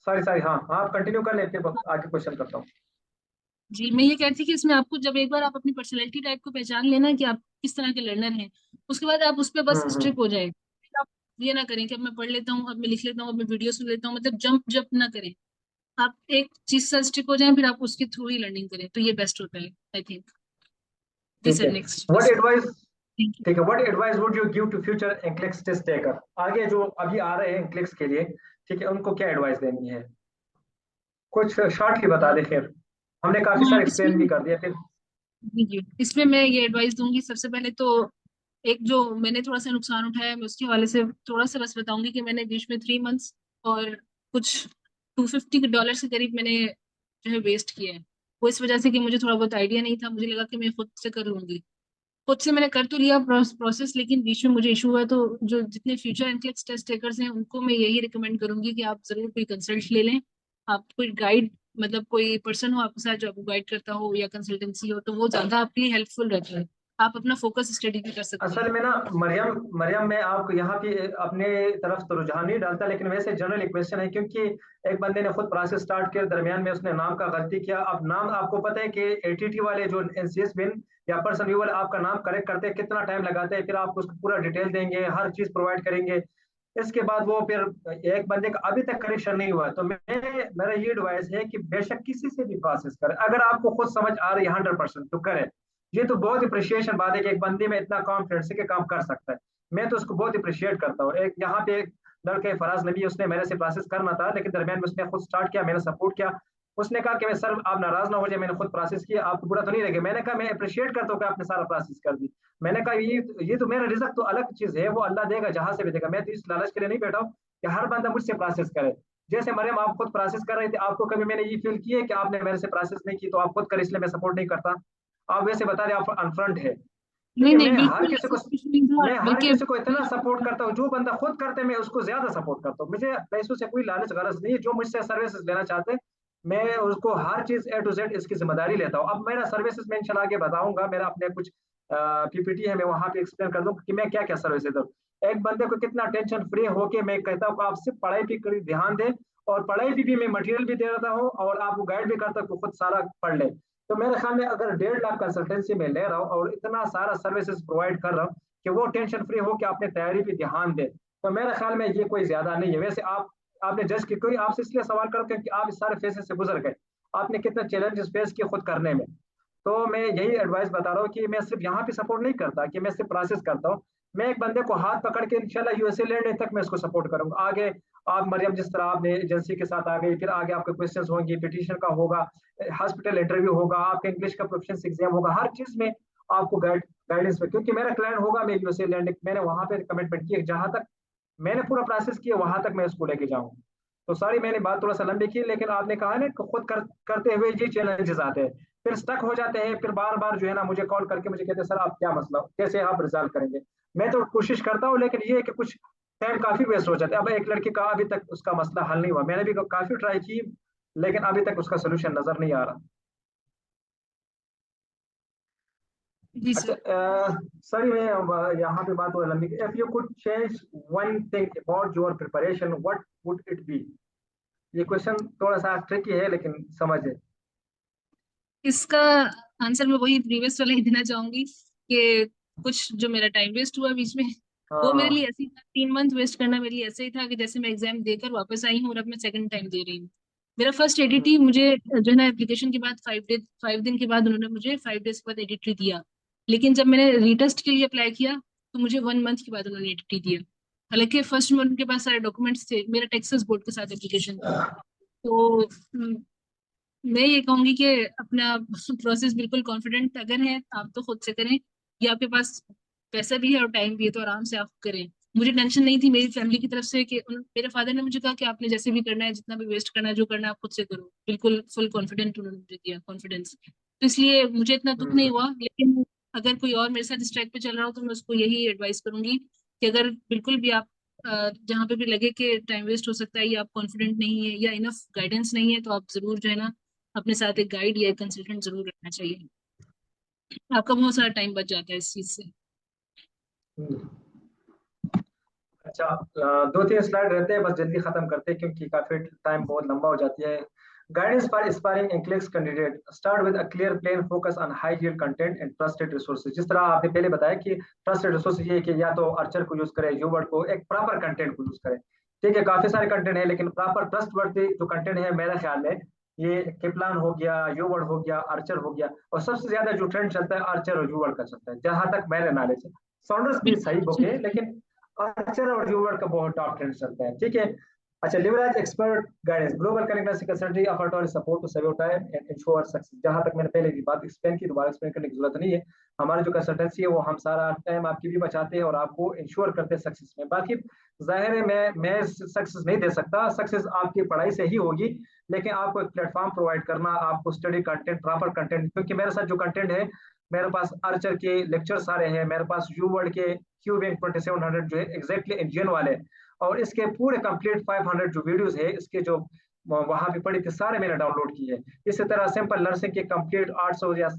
सॉरी सॉरी, हाँ हाँ, आप कंटिन्यू कर लेते हैं, आगे क्वेश्चन करता हूँ। जी, मैं ये कह रही थी कि इसमें आपको जब एक बार आप अपनी पर्सनैलिटी टाइप को पहचान लेना कि आप किस तरह के लर्नर हैं, उसके बाद आप उस पर बस हम्म। स्ट्रिक हो जाए। आप ये ना करें कि अब मैं पढ़ लेता हूँ, अब मैं लिख लेता हूँ, अब मैं वीडियो सुन लेता हूँ, मतलब जंप जंप ना करें। आप एक चीज से स्टिक हो जाएं, फिर आप उसके थ्रू ही लर्निंग करें, तो ये बेस्ट होता है आई थिंक। दिस ठीक इज है। नेक्स्ट व्हाट बस। Advice thank you. ठीक है, what advice would you give to future NCLEX test taker? आगे जो अभी आ रहे हैं एंक्लिक्स के लिए, ठीक है, उनको क्या एडवाइस देनी है? कुछ शॉर्टली बता दे फिर। हमने काफी सारा एक्सप्लेन भी इसमें कर दिया फिर। जी जी, इसमें मैं ये एडवाइस दूंगी, सबसे पहले तो एक जो मैंने थोड़ा सा नुकसान उठाया है, मैं उसके हवाले से थोड़ा सा बस बताऊंगी कि मैंने बीच में 3 मंथ्स और कुछ $250 के करीब मैंने जो है वेस्ट किए हैं। वो इस वजह से कि मुझे थोड़ा बहुत आइडिया नहीं था, मुझे लगा कि मैं खुद से कर लूंगी। खुद से मैंने कर तो लिया प्रोसेस, लेकिन बीच में मुझे इशू हुआ। तो जो जितने फ्यूचर एनक्लेक्स टेस्ट टेकर्स हैं उनको मैं यही रिकमेंड करूंगी कि आप जरूर कोई कंसल्ट ले लें। आप कोई गाइड, मतलब कोई पर्सन हो आपके साथ जो आपको गाइड करता हो या कंसल्टेंसी हो, तो वो ज्यादा आपके लिए हेल्पफुल रहता है। आप अपना फोकस स्टडी भी कर सकते हैं। असल में ना, मरियम मरियम मैं आपको यहाँ पे अपने तरफ तो रुझान नहीं डालता, लेकिन वैसे जनरल क्वेश्चन है, क्योंकि एक बंदे ने खुद प्रोसेस स्टार्ट किया, दरमियान में उसने नाम का गलती किया। अब नाम आपको पता है कि एटीटी वाले जो एनसीएस बिन या पर्सन व्यूअर आपका नाम करेक्ट करते हैं कितना टाइम लगाते हैं, फिर आपको उसको पूरा डिटेल देंगे, हर चीज प्रोवाइड करेंगे। इसके बाद वो फिर एक बंदे का अभी तक करेक्शन नहीं हुआ। तो मेरा ये एडवाइस है कि बेशक किसी से भी प्रोसेस करें, अगर आपको खुद समझ आ रही है 100% तो करें। ये तो बहुत अप्रिशिएशन बात है कि एक बंदे में इतना कॉन्फिडेंस है कि काम कर सकता है। मैं तो उसको बहुत अप्रिशिएट करता हूँ। एक यहाँ पे एक लड़के फराज नबी, उसने मेरे से प्रोसेस करना था, लेकिन दरमियान में उसने खुद स्टार्ट किया, मैंने सपोर्ट किया। उसने कहा कि मैं सर आप नाराज ना हो जाए, मैंने खुद प्रोसेस किया, आपको बुरा तो नहीं लगे? मैंने कहा मैं अप्रिशिएट करता हूँ कि आपने सारा प्रोसेस कर दी। मैंने कहा ये तो मेरा रिजल्ट तो अलग चीज है, वो अल्लाह देगा जहां से भी देगा। मैं तो इस लालच के लिए नहीं बैठा हूँ कि हर बंदा मुझसे प्रोसेस करे। जैसे मरियम आप खुद प्रोसेस कर रहे थे, आपको कभी मैंने ये फील किया है कि आपने मेरे से प्रोसेस नहीं की तो आप खुद कर, इसलिए मैं सपोर्ट नहीं करता? आप वैसे बता रहे आप अनफ्रंट है। ठीक नहीं है, नहीं, बिल्कुल ऐसा कुछ नहीं था, मैं हर बल्कि किसी को इतना सपोर्ट करता हूँ, जो बंदा खुद करते हैं मैं उसको ज्यादा सपोर्ट करता हूँ। मुझे पैसों से कोई लालच गरज नहीं है। जो मुझसे सर्विसेज लेना चाहते हैं, मैं उसको हर चीज ए टू जेड इसकी जिम्मेदारी लेता हूँ। अब मेरा सर्विसेज मैं इंशाल्लाह आगे बताऊंगा, मेरा अपने कुछ पीपीटी है, मैं वहां पे एक्सप्लेन कर दूंगा कि मैं क्या क्या सर्विसेज दूँ। एक बंदे को कितना टेंशन फ्री होके मैं कहता हूँ आप सिर्फ पढ़ाई पे करीब ध्यान दें, और पढ़ाई भी मैं मटेरियल भी दे रहा हूँ और आपको गाइड भी करता हूँ, खुद सारा पढ़ ले। तो मेरे ख्याल में अगर 1.5 लाख कंसल्टेंसी में ले रहा हूँ और इतना सारा सर्विसेज प्रोवाइड कर रहा हूँ कि वो टेंशन फ्री हो कि अपने तैयारी पे ध्यान दे, तो मेरे ख्याल में ये कोई ज्यादा नहीं है। वैसे आपने जज की, कोई आपसे इसलिए सवाल करो क्योंकि आप इस सारे फेजेस से गुजर गए, आपने कितने चैलेंजेस फेस किए खुद करने में। तो मैं यही एडवाइस बता रहा हूँ कि मैं सिर्फ यहाँ पे सपोर्ट नहीं करता कि मैं सिर्फ प्रोसेस करता हूँ। मैं एक बंदे को हाथ पकड़ के इंशाल्लाह यूएसए लैंड तक मैं उसको सपोर्ट करूंगा। आगे आप मरियम जिस तरह आपने एजेंसी के साथ आ गई, फिर आगे आपके क्वेश्चंस होंगे, पिटीशन का होगा, हॉस्पिटल इंटरव्यू होगा, आपका इंग्लिश का प्रोफिशिएंसी एग्जाम होगा, हर चीज में आपको गाइडेंस में, क्योंकि मेरा क्लाइंट होगा मैं यूएसए लैंड, मैंने वहां पे कमिटमेंट की जहां तक मैंने पूरा प्रोसेस किया वहां तक मैं उसको लेके जाऊँ। तो सारी मैंने बात थोड़ा सा लंबी की, लेकिन आपने कहा ना कि खुद करते हुए ये चैलेंजेस आते हैं, फिर स्टक हो जाते हैं, फिर बार बार जो है ना मुझे कॉल करके मुझे कहते हैं सर आप क्या मसला, कैसे आप रिजॉल्व करेंगे? मैं तो कोशिश करता हूँ, लेकिन ये है कि कुछ टाइम काफी वेस्ट हो जाता है। अब एक लड़की का अभी तक उसका मसला हल नहीं हुआ, मैंने भी काफी ट्राई की, लेकिन अभी तक उसका सोल्यूशन नजर नहीं आ रहा। जी अच्छा, सर। सर मैं यहाँ पे बात हो लंबी, if you could change one thing about your preparation what would it be? ये क्वेश्चन थोड़ा सा ट्रिकी है, लेकिन समझ है। इसका आंसर मैं वही प्रीवियस वाला ही देना चाहूंगी कि कुछ जो मेरा टाइम वेस्ट हुआ बीच में, वो मेरे लिए हाँ। ऐसे ही था। 3 मंथ वेस्ट करना मेरे लिए ऐसे ही था कि जैसे मैं एग्जाम देकर वापस आई हूँ और अब मैं सेकंड टाइम दे रही हूँ। मेरा फर्स्ट एडीटी मुझे जो है ना एप्लीकेशन के बाद 5 दिन के बाद उन्होंने मुझे 5 डेज के बाद एडीटी दिया। लेकिन जब मैंने रीटेस्ट के लिए अप्लाई किया तो मुझे 1 मंथ के बाद उन्होंने एडीटी दिया। हालांकि फर्स्ट में उनके पास सारे डॉक्यूमेंट्स थे, मेरा टेक्सास बोर्ड के साथ एप्लीकेशन था। तो मैं ये कहूंगी कि अपना प्रोसेस बिल्कुल कॉन्फिडेंट अगर है आप तो खुद से करें, या आपके पास पैसा भी है और टाइम भी है तो आराम से आप करें। मुझे टेंशन नहीं थी मेरी फैमिली की तरफ से कि मेरे फादर ने मुझे कहा कि आपने जैसे भी करना है, जितना भी वेस्ट करना है, जो करना है आप खुद से करो, बिल्कुल फुल कॉन्फिडेंट उन्होंने मुझे दिया, कॉन्फिडेंस। तो इसलिए मुझे इतना दुख नहीं हुआ। लेकिन अगर कोई और मेरे साथ इस ट्रैक पे चल रहा हो तो मैं उसको यही एडवाइस करूंगी कि अगर बिल्कुल भी आप जहाँ पे भी लगे कि टाइम वेस्ट हो सकता है या आप कॉन्फिडेंट नहीं है या इनफ गाइडेंस नहीं है, तो आप जरूर जो है ना अपने साथ एक गाइड या एक कंसल्टेंट जरूर रखना चाहिए। आपका बहुत सारा टाइम बच जाता है इस चीज से। अच्छा, 2-3 स्लाइड रहते हैं, बस जल्दी खत्म करते हैं क्योंकि काफी टाइम बहुत लंबा हो जाती है। Guidance for aspiring NCLEX candidate start with a clear plan, focus on high yield content and trusted resources. जिस तरह आपने पहले बताया कि ट्रस्टेड रिसोर्स ये है कि या तो अर्चर को यूज करें, यूवर्ड को, एक प्रॉपर कंटेंट को यूज करें। ठीक है, काफी सारे कंटेंट है लेकिन प्रॉपर ट्रस्ट वर्दी जो कंटेंट है मेरे ख्याल में ये किपलान हो गया, यूवर्ड हो गया, अर्चर हो गया, और सबसे ज्यादा जो ट्रेंड चलता है अर्चर और यूवर्ड का चलता है जहां तक मेरे नॉलेज है। सॉन्डर्स भी सही बुक है लेकिन अर्चर और यूवर्ड का बहुत टॉप ट्रेंड चलता है। ठीक है। अच्छा, leverage expert guidance global connectivity consultancy offer to support to save your time and ensure success. जहां तक मैंने पहले की बात एक्सप्लेन की, दोबारा एक्सप्लेन करने की जरूरत नहीं है। हमारी जो कंसल्टेंसी है वो हम सारा टाइम आपकी भी बचाते हैं और आपको इंश्योर करते हैं सक्सेस में। बाकी जाहिर है मैं सक्सेस नहीं दे सकता, सक्सेस आपकी पढ़ाई से ही होगी, लेकिन आपको एक प्लेटफॉर्म प्रोवाइड करना, आपको स्टडी कंटेंट, प्रॉपर कंटेंट, क्योंकि मेरे साथ जो कंटेंट है, मेरे पास अर्चर के लेक्चर सारे हैं, मेरे पास यू वर्ड के क्यू बैंक 2700 जो है एग्जैक्टली इंडियन वाले, और इसके पूरे कंप्लीट 500 जो वीडियोस है इसके जो वहां भी पड़ी थी सारे मैंने डाउनलोड किए। इसी तरह सिंपल नर्सिंग के कंप्लीट 800 या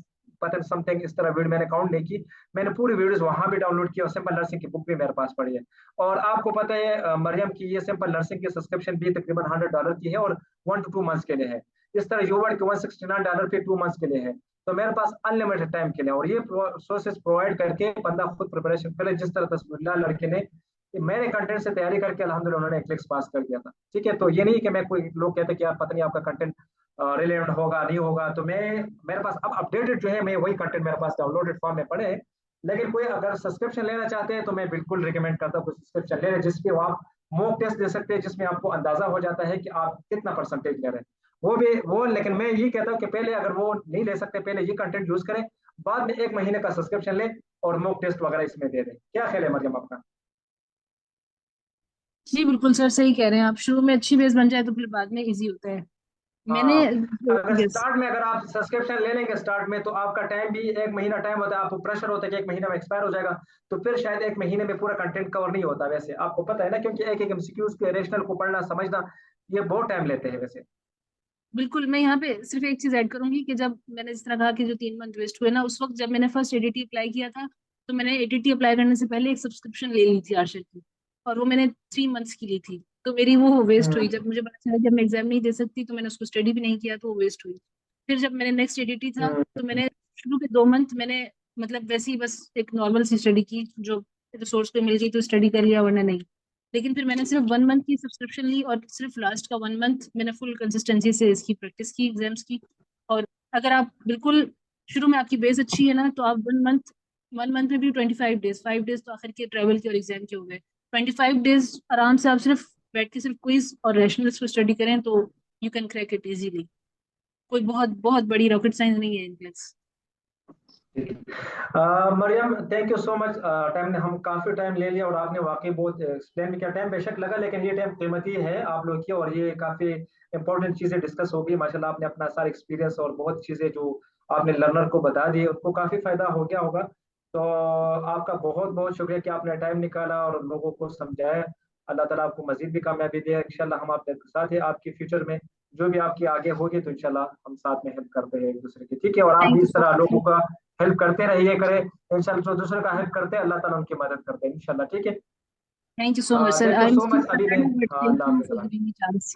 पता समथिंग इस तरह वीडियो मैंने काउंट नहीं की, मैंने पूरी वीडियोस वहां भी डाउनलोड की और सिंपल नर्सिंग की बुक भी मेरे पास पड़ी है। और आपको पता है मरियम की ये सिंपल नर्सिंग की सब्सक्रिप्शन भी तकरीबन $100 की है और 1 to 2 months के लिए है। इस तरह यूवर्ड के $169 के 2 months के लिए है। तो मेरे पास अनलिमिटेड टाइम के लिए, और ये सोर्सेज प्रोवाइड करके बंदा खुद प्रिपरेशन करे, जिस तरह तस्वीर लड़के ने मेरे कंटेंट से तैयारी करके अल्हम्दुलिल्लाह उन्होंने क्लिक्स पास कर दिया था। ठीक है, तो ये नहीं कि मैं, कोई लोग कहते कि यार पता नहीं आपका कंटेंट रिलेवेंट होगा नहीं होगा, तो मैं, मेरे पास अब अपडेटेड जो है, मैं वही कंटेंट मेरे पास डाउनलोडेड फॉर्म में पड़े हैं। लेकिन कोई अगर सब्सक्रिप्शन लेना चाहते हैं तो मैं बिल्कुल रिकमेंड करता हूँ सब्सक्रिप्शन ले लें, जिसपे आप मॉक टेस्ट दे सकते हैं, जिसमें आपको अंदाजा हो जाता है कि आप कितना परसेंटेज ले रहे हैं। वो भी वो, लेकिन मैं ये कहता हूँ कि पहले अगर वो नहीं ले सकते, पहले ये कंटेंट यूज करें, बाद में 1 महीने का सब्सक्रिप्शन लें और मॉक टेस्ट वगैरह इसमें दे दें। क्या ख्याल है मरियम आपका? जी बिल्कुल सर, सही कह रहे हैं आप। शुरू में अच्छी बेस बन जाए तो फिर बाद में इजी होता है। मैंने हाँ, अगर यस, स्टार्ट में अगर आप सब्सक्रिप्शन ले लेंगे स्टार्ट में, तो आपका टाइम भी 1 महीना टाइम होता है, आपको प्रेशर होता है कि 1 महीना में एक्सपायर हो जाएगा, तो फिर शायद 1 महीने में पूरा कंटेंट कवर नहीं होता। वैसे आपको पता है ना, क्योंकि एक एक एमसीक्यूज के रेशनल को पढ़ना समझना ये बहुत टाइम लेते हैं वैसे। बिल्कुल। मैं यहाँ पे सिर्फ एक चीज ऐड करूंगी कि जब मैंने जिस तरह कहा कि जो 3 मंथ वेस्ट हुए ना, उस वक्त जब मैंने फर्स्ट एडीटी अप्लाई किया था, तो मैंने एडीटी अप्लाई करने से पहले एक सब्सक्रिप्शन ले ली थी आर्शर की, और वो मैंने 3 मंथ्स की ली थी। तो मेरी वो वेस्ट हुई। हम्म। जब मुझे पता चला जब मैं एग्जाम नहीं दे सकती, तो मैंने उसको स्टडी भी नहीं किया, तो वो वेस्ट हुई। फिर जब मैंने नेक्स्ट एडीटी था, तो हम्म। मैंने शुरू के 2 मंथ मैंने मतलब वैसे ही बस एक नॉर्मल सी स्टडी की, जो रिसोर्स पे मिल गई तो स्टडी कर लिया, वरना नहीं। लेकिन फिर मैंने सिर्फ 1 मंथ की सब्सक्रिप्शन ली, और सिर्फ लास्ट का 1 मंथ मैंने फुल कंसिस्टेंसी से इसकी प्रैक्टिस की, एग्जाम्स की। और अगर आप बिल्कुल शुरू में आपकी बेस अच्छी है ना, तो आप 1 मंथ में भी 25 डेज, 5 डेज तो आखिर के ट्रैवल के और एग्जाम के हो गए। 25 डेज आराम से आप सिर्फ बैठ के सिर्फ क्विज और रैशनल्स को स्टडी करें तो you can crack it easily. कोई बहुत बहुत बड़ी रॉकेट साइंस नहीं है इनफ्लेक्स। ठीक है। Maryam, thank you so much. Time ने हम काफी टाइम ले लिया और आपने वाकई बहुत एक्सप्लेन भी किया। टाइम बेशक लगा लेकिन ये टाइम कीमती है आप लोग की, और ये काफी इंपॉर्टेंट चीजें डिस्कस होगी। माशाल्लाह आपने अपना सारा एक्सपीरियंस और बहुत चीजें जो आपने लर्नर को बता दी, उनको काफी फायदा हो गया होगा। तो आपका बहुत बहुत शुक्रिया कि आपने टाइम निकाला और लोगों को समझाया। अल्लाह ताला आपको मजीद भी कामयाबी दे इंशाल्लाह। हम आपके साथ हैं आपके फ्यूचर में, जो भी आपकी आगे होगी तो इंशाल्लाह हम साथ में हेल्प करते हैं एक दूसरे की। ठीक है, और आप भी थैंक यू इस सो तरह मच। लोगों का हेल्प करते रहिए, करें इंशाल्लाह। जो दूसरे का हेल्प करते हैं अल्लाह ताला उनकी मदद करते हैं इंशाल्लाह। ठीक है। Thank you so much sir. Thank you I am so still much अभी मैं। बट हाँ, thank Allah you Hafiz. For giving me chance.